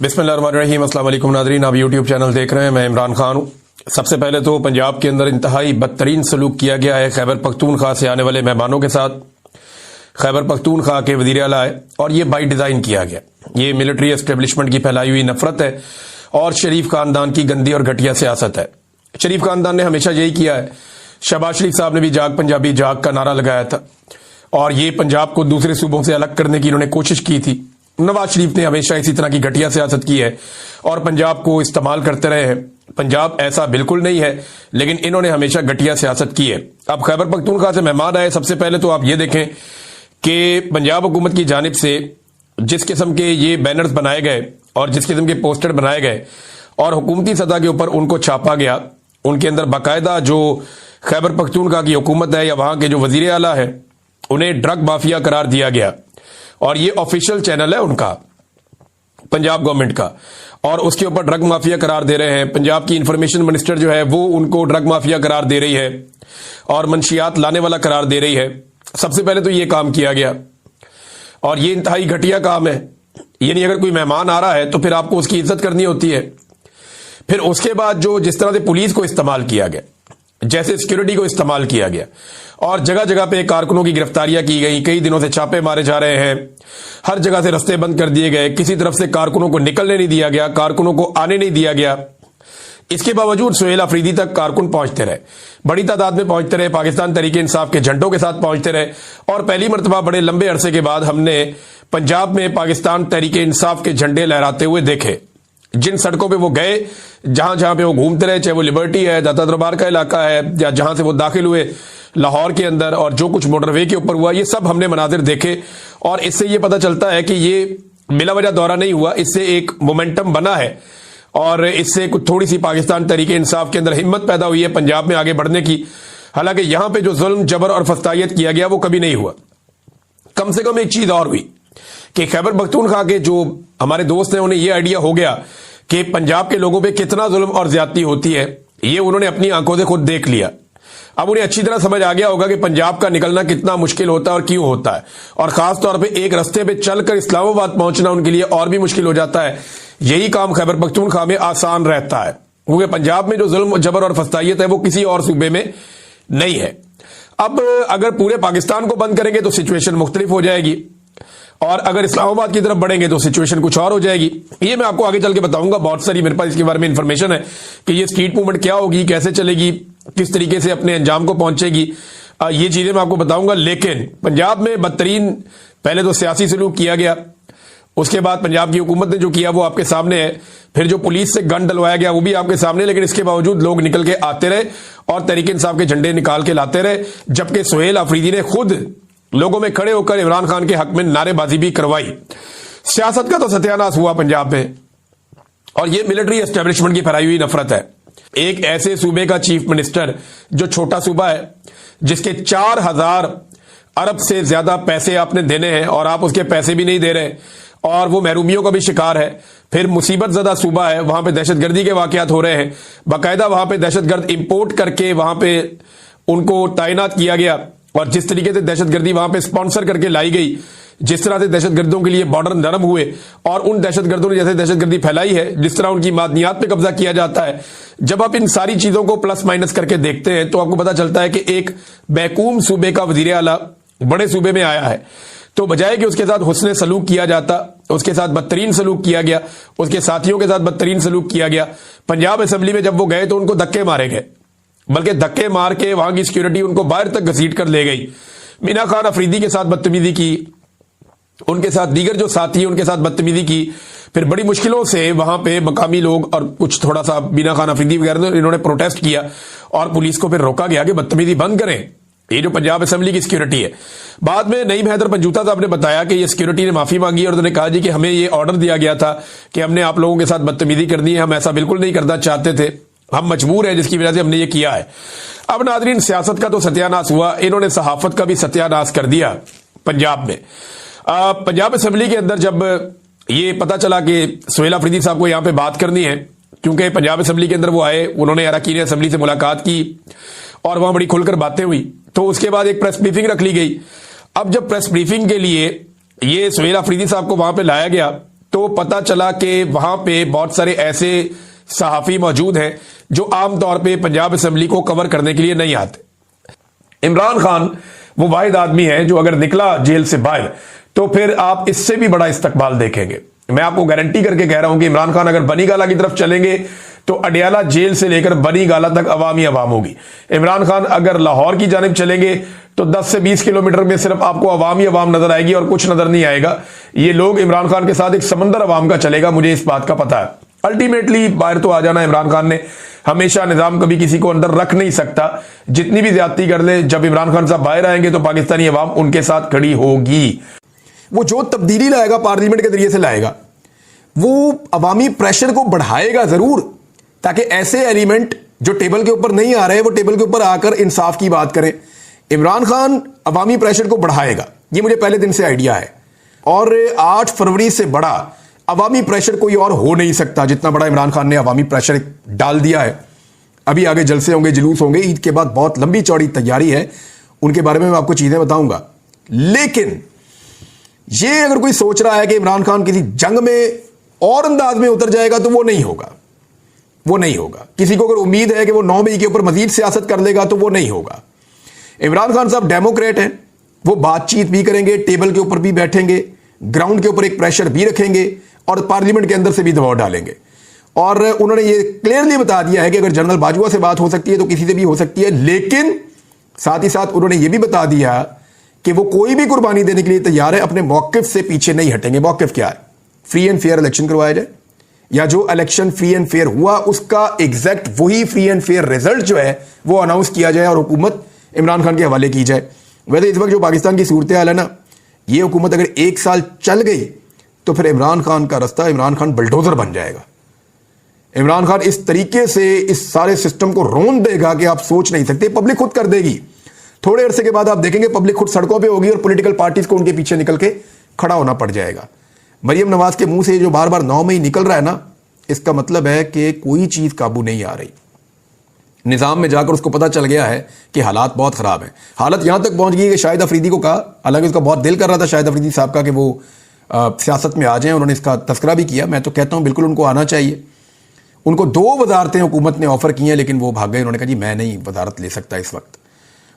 बिस्मिल्लाहिर्रहमानिर्रहीम। अस्सलाम वालेकुम नाज़रीन, आप यूट्यूब चैनल देख रहे हैं। मैं इमरान खान हूँ। सबसे पहले तो पंजाब के अंदर इंतहाई बदतरीन सलूक किया गया है खैबर पख्तूनख्वा से आने वाले मेहमानों के साथ। खैबर पख्तूनख्वा के वज़ीर आला है और ये बाई डिज़ाइन किया गया। ये मिलिट्री एस्टेब्लिशमेंट की फैलाई हुई नफरत है और शरीफ खानदान की गंदी और घटिया सियासत है। शरीफ खानदान ने हमेशा यही किया है। शहबाज शरीफ साहब ने भी जाग पंजाबी जाग का नारा लगाया था और ये पंजाब को दूसरे सूबों से अलग करने की इन्होंने कोशिश की थी। नवाज शरीफ ने हमेशा इसी तरह की घटिया सियासत की है और पंजाब को इस्तेमाल करते रहे हैं। पंजाब ऐसा बिल्कुल नहीं है, लेकिन इन्होंने हमेशा घटिया सियासत की है। अब खैबर पख्तूनख्वा से मेहमान आए, सबसे पहले तो आप ये देखें कि पंजाब हुकूमत की जानिब से जिस किस्म के ये बैनर्स बनाए गए और जिस किस्म के पोस्टर बनाए गए और हुकूमती सतह के ऊपर उनको छापा गया, उनके अंदर बाकायदा जो खैबर पख्तूनख्वा की हुकूमत है या वहां के जो वजीर आला है उन्हें ड्रग माफिया करार दिया गया और ये ऑफिशियल चैनल है उनका, पंजाब गवर्नमेंट का, और उसके ऊपर ड्रग माफिया करार दे रहे हैं। पंजाब की इंफॉर्मेशन मिनिस्टर जो है वो उनको ड्रग माफिया करार दे रही है और मंशियात लाने वाला करार दे रही है। सबसे पहले तो ये काम किया गया और ये इंतहाई घटिया काम है। यानी अगर कोई मेहमान आ रहा है तो फिर आपको उसकी इज्जत करनी होती है। फिर उसके बाद जो जिस तरह से पुलिस को इस्तेमाल किया गया, जैसे सिक्योरिटी को इस्तेमाल किया गया और जगह जगह पे कारकुनों की गिरफ्तारियां की गई, कई दिनों से छापे मारे जा रहे हैं, हर जगह से रास्ते बंद कर दिए गए, किसी तरफ से कारकुनों को निकलने नहीं दिया गया, कारकुनों को आने नहीं दिया गया। इसके बावजूद सुहेल अफरीदी तक कारकुन पहुंचते रहे, बड़ी तादाद में पहुंचते रहे, पाकिस्तान तहरीक इंसाफ के झंडों के साथ पहुंचते रहे और पहली मरतबा बड़े लंबे अरसे के बाद हमने पंजाब में पाकिस्तान तहरीक इंसाफ के झंडे लहराते हुए देखे। जिन सड़कों पे वो गए, जहां जहां पे वो घूमते रहे, चाहे वो लिबर्टी है, दाता दरबार का इलाका है, या जहां से वो दाखिल हुए लाहौर के अंदर और जो कुछ मोटरवे के ऊपर हुआ, ये सब हमने मनाजिर देखे और इससे ये पता चलता है कि ये बिला वजह दौरा नहीं हुआ। इससे एक मोमेंटम बना है और इससे कुछ थोड़ी सी पाकिस्तान तहरीक इंसाफ के अंदर हिम्मत पैदा हुई है पंजाब में आगे बढ़ने की। हालांकि यहां पर जो जुल्म जबर और फस्तायत किया गया वो कभी नहीं हुआ। कम से कम एक चीज और हुई कि खैबर पख्तूनख्वा के जो हमारे दोस्त हैं उन्हें यह आइडिया हो गया कि पंजाब के लोगों पे कितना जुल्म और ज्यादती होती है। ये उन्होंने अपनी आंखों से खुद देख लिया। अब उन्हें अच्छी तरह समझ आ गया होगा कि पंजाब का निकलना कितना मुश्किल होता है और क्यों होता है, और खास तौर पे एक रास्ते पे चलकर इस्लामाबाद पहुंचना उनके लिए और भी मुश्किल हो जाता है। यही काम खैबर पख्तूनख्वा में आसान रहता है क्योंकि पंजाब में जो जुल्म जबर और फस्तायत है वो किसी और सूबे में नहीं है। अब अगर पूरे पाकिस्तान को बंद करेंगे तो सिचुएशन मुख्तलिफ हो जाएगी और अगर इस्लामाबाद की तरफ बढ़ेंगे तो सिचुएशन कुछ और हो जाएगी। ये मैं आपको आगे चल के बताऊंगा। बहुत सारी मेरे पास इसके बारे में इंफॉर्मेशन है कि ये स्ट्रीट मूवमेंट क्या होगी, कैसे चलेगी, किस तरीके से अपने अंजाम को पहुंचेगी, ये चीजें मैं आपको बताऊंगा। लेकिन पंजाब में बदतरीन पहले तो सियासी सलूक किया गया, उसके बाद पंजाब की हुकूमत ने जो किया वो आपके सामने है, फिर जो पुलिस से गन डलवाया गया वो भी आपके सामने। लेकिन इसके बावजूद लोग निकल के आते रहे और तहरीक इंसाफ के झंडे निकाल के लाते रहे, जबकि सुहेल अफरीदी ने खुद लोगों में खड़े होकर इमरान खान के हक में नारेबाजी भी करवाई। सियासत का तो सत्यानाश हुआ पंजाब में और यह मिलिट्री एस्टेब्लिशमेंट की फैलाई हुई नफरत है। एक ऐसे सूबे का चीफ मिनिस्टर जो छोटा सूबा है, जिसके 4000 अरब से ज्यादा पैसे आपने देने हैं और आप उसके पैसे भी नहीं दे रहे और वो महरूमियों का भी शिकार है। फिर मुसीबत ज़दा सूबा है, वहां पे दहशतगर्दी के वाकयात हो रहे हैं, बाकायदा वहां पे दहशतगर्द इंपोर्ट करके वहां पे उनको तैनात किया गया और जिस तरीके से दहशतगर्दी वहां पे स्पॉन्सर करके लाई गई, जिस तरह से दहशतगर्दों के लिए बॉर्डर नरम हुए और उन दहशतगर्दों ने जैसे दहशतगर्दी फैलाई है, जिस तरह उनकी मादनियात पे कब्जा किया जाता है, जब आप इन सारी चीजों को प्लस माइनस करके देखते हैं तो आपको पता चलता है कि एक महकूम सूबे का वजीर आला बड़े सूबे में आया है, तो बजाय कि उसके साथ हुस्ने सलूक किया जाता, उसके साथ बदतरीन सलूक किया गया, उसके साथियों के साथ बदतरीन सलूक किया गया। पंजाब असेंबली में जब वो गए तो उनको धक्के मारे गए, बल्कि धक्के मार के वहां की सिक्योरिटी उनको बाहर तक घसीट कर ले गई। मीना खान अफरीदी के साथ बदतमीजी की, उनके साथ दीगर जो साथी उनके साथ बदतमीजी की। फिर बड़ी मुश्किलों से वहां पे मकामी लोग और कुछ थोड़ा सा मीना खान अफरीदी वगैरह इन्होंने प्रोटेस्ट किया और पुलिस को फिर रोका गया कि बदतमीजी बंद करें। ये जो पंजाब असेंबली की सिक्योरिटी है। बाद में नईम हैदर पंजूता साहब ने बताया कि ये सिक्योरिटी ने माफी मांगी और उन्होंने कहा जी कि हमें ये ऑर्डर दिया गया था कि हमने आप लोगों के साथ बदतमीजी करनी है, हम ऐसा बिल्कुल नहीं करना चाहते थे, हम मजबूर हैं, जिसकी वजह से हमने ये किया है। अब नाजरीन, सियासत का तो सत्यानाश हुआ, इन्होंने सहाफत का भी सत्यानाश कर दिया पंजाब में। पंजाब असेंबली के अंदर जब ये पता चला कि सुहेल अफरीदी साहब को यहां पे बात करनी है, क्योंकि पंजाब असेंबली के अंदर वो आए, उन्होंने अरकान असेंबली से मुलाकात की और वहां बड़ी खुलकर बातें हुई, तो उसके बाद एक प्रेस ब्रीफिंग रख ली गई। अब जब प्रेस ब्रीफिंग के लिए ये सुहेल अफरीदी साहब को वहां पे लाया गया तो पता चला कि वहां पे बहुत सारे ऐसे सहाफी मौजूद हैं जो आमतौर पे पंजाब असेंबली को कवर करने के लिए नहीं आते। इमरान खान वो वाहिद आदमी है जो अगर निकला जेल से बाहर तो फिर आप इससे भी बड़ा इस्तकबाल देखेंगे। मैं आपको गारंटी करके कह रहा हूं कि इमरान खान अगर बनी गाला की तरफ चलेंगे तो अडियाला जेल से लेकर बनी गाला तक अवाम ही अवाम होगी। इमरान खान अगर लाहौर की जानिब चलेंगे तो 10 से 20 किलोमीटर में सिर्फ आपको अवाम ही अवाम नजर आएगी और कुछ नजर नहीं आएगा। ये लोग इमरान खान के साथ एक समंदर अवाम का चलेगा, मुझे इस बात का पता है। अल्टीमेटली बाहर तो आ जाना इमरान खान ने, हमेशा निजाम कभी किसी को अंदर रख नहीं सकता, जितनी भी ज्यादती कर ले। जब इमरान खान साहब बाहर आएंगे तो पाकिस्तानी अवाम उनके साथ खड़ी होगी। वो जो तब्दीली लाएगा पार्लियामेंट के जरिए से लाएगा, वो अवामी प्रेशर को बढ़ाएगा जरूर, ताकि ऐसे एलिमेंट जो टेबल के ऊपर नहीं आ रहे वो टेबल के ऊपर आकर इंसाफ की बात करें। इमरान खान अवामी प्रेशर को बढ़ाएगा, ये मुझे पहले दिन से आइडिया है। और 8 फरवरी से बड़ा अवामी प्रेशर कोई और हो नहीं सकता जितना बड़ा इमरान खान ने अवामी प्रेशर डाल दिया है। अभी आगे जलसे होंगे, जुलूस होंगे, ईद के बाद बहुत लंबी चौड़ी तैयारी है, उनके बारे में मैं आपको चीजें बताऊंगा। लेकिन ये अगर कोई सोच रहा है कि इमरान खान किसी जंग में और अंदाज में उतर जाएगा तो वो नहीं होगा, वो नहीं होगा। किसी को अगर उम्मीद है कि वो 9 मई के ऊपर मजीद सियासत कर लेगा तो वो नहीं होगा। इमरान खान साहब डेमोक्रेट हैं, वो बातचीत भी करेंगे, टेबल के ऊपर भी बैठेंगे, ग्राउंड के ऊपर एक प्रेशर भी रखेंगे और पार्लियामेंट के अंदर से भी दबाव डालेंगे। और उन्होंने ये क्लियरली बता दिया है कि अगर जनरल बाजवा से बात हो सकती है तो किसी से भी हो सकती है। लेकिन साथ ही साथ उन्होंने ये भी बता दिया कि वो कोई भी कुर्बानी देने के लिए तैयार है, अपने मौकिफ से पीछे नहीं हटेंगे। मौकिफ क्या है? फ्री एंड फेयर इलेक्शन करवाया जाए, या जो इलेक्शन फ्री एंड फेयर हुआ उसका एग्जैक्ट वही फ्री एंड फेयर रिजल्ट जो है वो अनाउंस किया जाए और हुकूमत इमरान खान के हवाले की जाए। वैसे इस वक्त जो पाकिस्तान की सूरत हाल है ना, ये हुकूमत अगर 1 साल चल गई तो फिर इमरान खान का रास्ता, इमरान खान बुलडोजर बन जाएगा। इमरान खान इस तरीके से इस सारे सिस्टम को रोन देगा कि आप सोच नहीं सकते। पब्लिक खुद कर देगी, थोड़े अरसे के बाद आप देखेंगे पब्लिक खुद सड़कों पे होगी और पॉलिटिकल पार्टीज को उनके पीछे निकल के खड़ा होना पड़ जाएगा। मरियम नवाज के मुंह से जो बार बार 9 मई निकल रहा है ना, इसका मतलब है कि कोई चीज काबू नहीं आ रही। निजाम में जाकर उसको पता चल गया है कि हालात बहुत खराब हैं। हालत यहां तक पहुंच गई कि शाहिद अफरीदी को कहा, हालांकि उसका बहुत दिल कर रहा था शाहिद अफरीदी साहब का कि वो सियासत में आ जाएं, उन्होंने इसका तस्करा भी किया। मैं तो कहता हूं बिल्कुल उनको आना चाहिए। उनको 2 वजारतें हुकूमत ने ऑफर की हैं लेकिन वो भाग गए। उन्होंने कहा जी मैं नहीं वजारत ले सकता इस वक्त,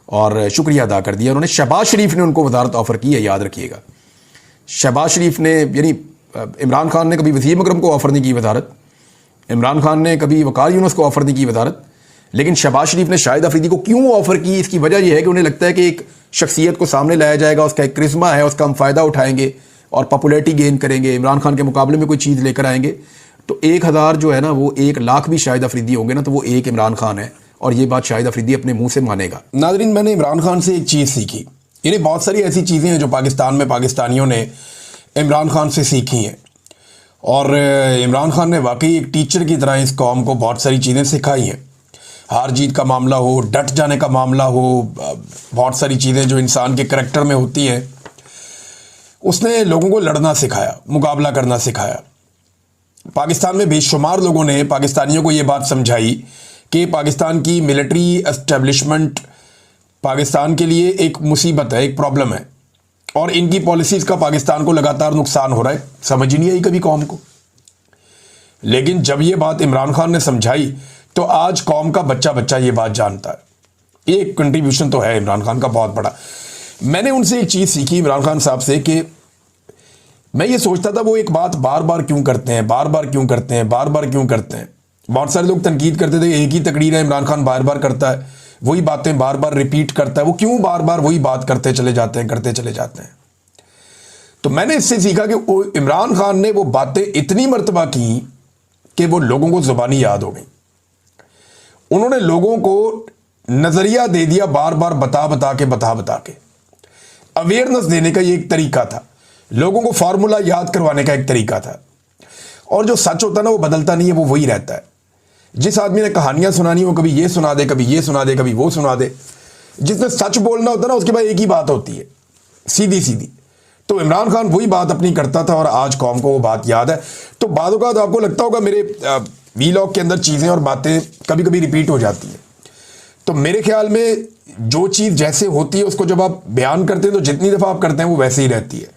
और शुक्रिया अदा कर दिया उन्होंने। शहबाज शरीफ ने उनको वजारत ऑफर की है, याद रखिएगा। शहबाज शरीफ ने, यानी इमरान खान ने कभी वसीम अकरम को ऑफर नहीं की वजारत, इमरान खान ने कभी वकार यूनुस को ऑफर नहीं की वजारत, लेकिन शहबाज शरीफ ने शाहिद अफरीदी को क्यों ऑफर की? इसकी वजह यह है कि उन्हें लगता है कि एक शख्सियत को सामने लाया जाएगा, उसका एक क्रिस्मा है, उसका हम फायदा उठाएंगे और पॉपुलैरिटी गेन करेंगे, इमरान खान के मुकाबले में कोई चीज़ लेकर आएंगे। तो 1000 जो है ना वो 1 लाख भी शाहिद अफरीदी होंगे ना तो वो एक इमरान खान है, और ये बात शाहिद अफरीदी अपने मुंह से मानेगा। नाज़रीन, मैंने इमरान खान से एक चीज़ सीखी, यानी बहुत सारी ऐसी चीज़ें हैं जो पाकिस्तान में पाकिस्तानियों ने इमरान खान से सीखी हैं, और इमरान खान ने वाकई एक टीचर की तरह इस कौम को बहुत सारी चीज़ें सिखाई हैं। हार जीत का मामला हो, डट जाने का मामला हो, बहुत सारी चीज़ें जो इंसान के करैक्टर में होती हैं, उसने लोगों को लड़ना सिखाया, मुकाबला करना सिखाया। पाकिस्तान में बेशुमार लोगों ने पाकिस्तानियों को ये बात समझाई कि पाकिस्तान की मिलिट्री एस्टेब्लिशमेंट पाकिस्तान के लिए एक मुसीबत है, एक प्रॉब्लम है, और इनकी पॉलिसीज़ का पाकिस्तान को लगातार नुकसान हो रहा है। समझ ही नहीं आई कभी कौम को। लेकिन जब ये बात इमरान खान ने समझाई तो आज कौम का बच्चा बच्चा ये बात जानता है। एक कंट्रीब्यूशन तो है इमरान खान का बहुत बड़ा। मैंने उनसे एक चीज़ सीखी इमरान खान साहब से कि मैं ये सोचता था वो एक बात बार बार क्यों करते हैं, बार बार क्यों करते हैं, बार बार क्यों करते हैं। बहुत सारे लोग तनकीद करते थे एक ही तकरीर है, इमरान खान बार बार करता है, वही बातें बार बार रिपीट करता है, वो क्यों बार बार वही बात करते चले जाते हैं, करते चले जाते हैं। तो मैंने इससे सीखा कि इमरान खान ने वो बातें इतनी मर्तबा की कि वो लोगों को जुबानी याद हो गई। उन्होंने लोगों को नजरिया दे दिया, बार बार बता बता के अवेयरनेस देने का ये एक तरीका था, लोगों को फार्मूला याद करवाने का एक तरीका था। और जो सच होता है ना वो बदलता नहीं है, वो वही रहता है। जिस आदमी ने कहानियां सुनानी हो, कभी ये सुना दे, कभी ये सुना दे, कभी वो सुना दे। जिसने सच बोलना होता है ना उसके बाद एक ही बात होती है, सीधी सीधी। तो इमरान खान वही बात अपनी करता था और आज कौम को वो बात याद है। तो बाद औक़ात आपको लगता होगा मेरे वीलॉग के अंदर चीज़ें और बातें कभी कभी रिपीट हो जाती हैं। तो मेरे ख्याल में जो चीज़ जैसे होती है उसको जब आप बयान करते हैं तो जितनी दफ़ा आप करते हैं वो वैसे ही रहती है।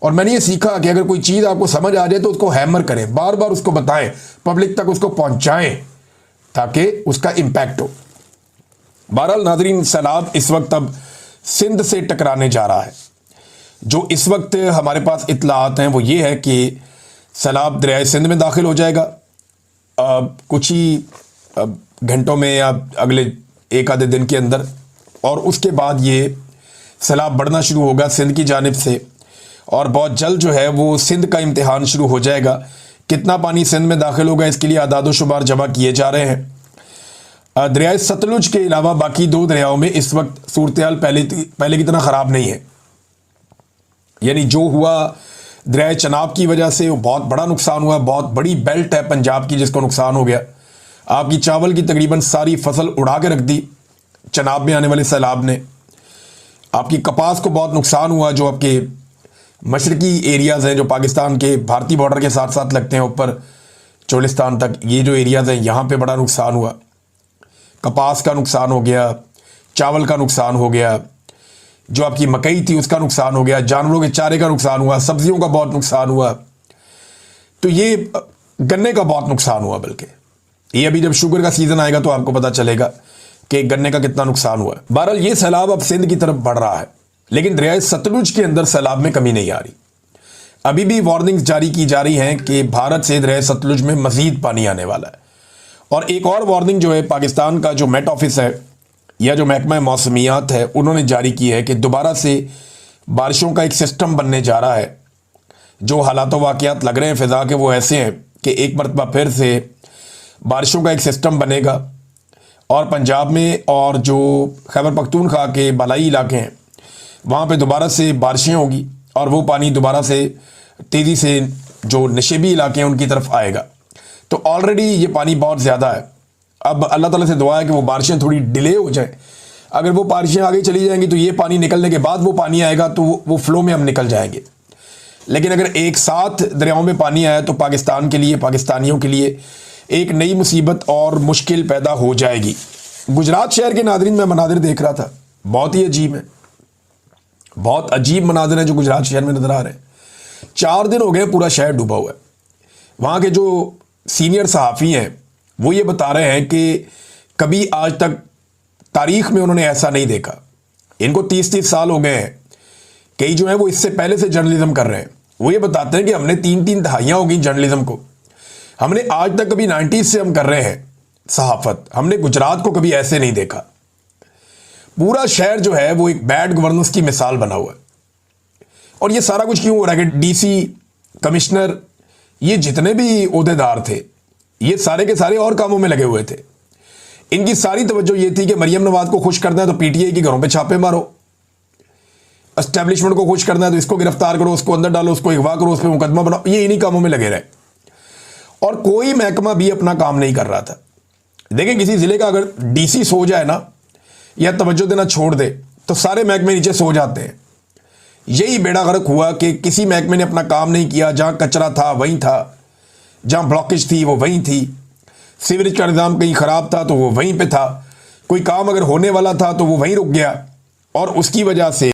और मैंने ये सीखा कि अगर कोई चीज़ आपको समझ आ जाए तो उसको हैमर करें, बार बार उसको बताएं, पब्लिक तक उसको पहुंचाएं ताकि उसका इम्पैक्ट हो। बहरहाल नाजरीन, सैलाब इस वक्त अब सिंध से टकराने जा रहा है। जो इस वक्त हमारे पास इत्तलात हैं वो ये है कि सैलाब दरियाए सिंध में दाखिल हो जाएगा कुछ ही घंटों में या अगले एक आधे दिन के अंदर, और उसके बाद ये सैलाब बढ़ना शुरू होगा सिंध की जानिब से, और बहुत जल्द जो है वो सिंध का इम्तिहान शुरू हो जाएगा। कितना पानी सिंध में दाखिल होगा इसके लिए आदाद शुमार जमा किए जा रहे हैं। दरियाए सतलुज के अलावा बाकी दो दरियाओं में इस वक्त सूरत हाल पहले की तरह ख़राब नहीं है। यानी जो हुआ दरियाए चनाब की वजह से वो बहुत बड़ा नुकसान हुआ, बहुत बड़ी बेल्ट है पंजाब की जिसको नुकसान हो गया। आपकी चावल की तकरीबन सारी फसल उड़ा के रख दी चनाब में आने वाले सैलाब ने। आपकी कपास को बहुत नुकसान हुआ, जो आपके मशरकी एरियाज़ हैं जो पाकिस्तान के भारतीय बॉर्डर के साथ साथ लगते हैं ऊपर चोलिस्तान तक, ये जो एरियाज़ हैं यहाँ पे बड़ा नुकसान हुआ। कपास का नुकसान हो गया, चावल का नुकसान हो गया, जो आपकी मकई थी उसका नुकसान हो गया, जानवरों के चारे का नुकसान हुआ, सब्जियों का बहुत नुकसान हुआ, तो ये गन्ने का बहुत नुकसान हुआ। बल्कि ये अभी जब शुगर का सीज़न आएगा तो आपको पता चलेगा कि गन्ने का कितना नुकसान हुआ। बहरहाल ये सैलाब अब सिंध की तरफ बढ़ रहा है, लेकिन दरियाए सतलुज के अंदर सैलाब में कमी नहीं आ रही। अभी भी वार्निंग्स जारी की जा रही हैं कि भारत से दरियाए सतलुज में मजीद पानी आने वाला है। और एक और वार्निंग जो है पाकिस्तान का जो मेट ऑफिस है या जो महकमा मौसमियात है उन्होंने जारी की है कि दोबारा से बारिशों का एक सिस्टम बनने जा रहा है। जो हालात वाक़यात लग रहे हैं फ़िज़ा के वो ऐसे हैं कि एक मरतबा फिर से बारिशों का एक सिस्टम बनेगा और पंजाब में और जो खैबर पख्तूनख्वा के बालाई इलाके हैं वहाँ पे दोबारा से बारिशें होगी और वो पानी दोबारा से तेज़ी से जो नशेबी इलाके हैं उनकी तरफ आएगा। तो ऑलरेडी ये पानी बहुत ज़्यादा है। अब अल्लाह ताला से दुआ है कि वो बारिशें थोड़ी डिले हो जाए। अगर वो बारिशें आगे चली जाएंगी तो ये पानी निकलने के बाद वो पानी आएगा तो वो फ्लो में हम निकल जाएंगे। लेकिन अगर एक साथ दरियाओं में पानी आया तो पाकिस्तान के लिए, पाकिस्तानियों के लिए एक नई मुसीबत और मुश्किल पैदा हो जाएगी। गुजरात शहर के नादरीन मैं मनादिर देख रहा था, बहुत ही अजीब है, बहुत अजीब मनादिर हैं जो गुजरात शहर में नज़र आ रहे हैं। 4 दिन हो गए पूरा शहर डूबा हुआ है। वहाँ के जो सीनियर सहाफ़ी हैं वो ये बता रहे हैं कि कभी आज तक तारीख़ में उन्होंने ऐसा नहीं देखा। इनको 30-30 साल हो गए हैं। कई जो हैं वो इससे पहले से जर्नलिज्म कर रहे हैं। वो ये बताते हैं कि हमने 3-3 दहाइयाँ हो गई जर्नलिज्म को, हमने आज तक कभी 90s से हम कर रहे हैं सहाफ़त, हमने गुजरात को कभी ऐसे नहीं देखा। पूरा शहर जो है वो एक बैड गवर्नेंस की मिसाल बना हुआ है। और ये सारा कुछ क्यों हो रहा है कि डीसी, कमिश्नर, ये जितने भी ओहदेदार थे ये सारे के सारे और कामों में लगे हुए थे। इनकी सारी तवज्जो ये थी कि मरियम नवाज को खुश करना है तो पीटीआई के घरों पे छापे मारो, एस्टेब्लिशमेंट को खुश करना है तो इसको गिरफ्तार करो, उसको अंदर डालो, उसको अगवा करो, उस पर मुकदमा बनाओ। ये इन्हीं कामों में लगे रहे और कोई महकमा भी अपना काम नहीं कर रहा था। देखें, किसी जिले का अगर डीसी सो जाए ना या तवज्जो देना छोड़ दे तो सारे महकमे नीचे सो जाते हैं। यही बेड़ा गर्क हुआ कि किसी महकमे ने अपना काम नहीं किया। जहाँ कचरा था वहीं था, जहाँ ब्लॉकेज थी वो वहीं थी, सीवरेज का निज़ाम कहीं ख़राब था तो वो वहीं पे था, कोई काम अगर होने वाला था तो वो वहीं रुक गया और उसकी वजह से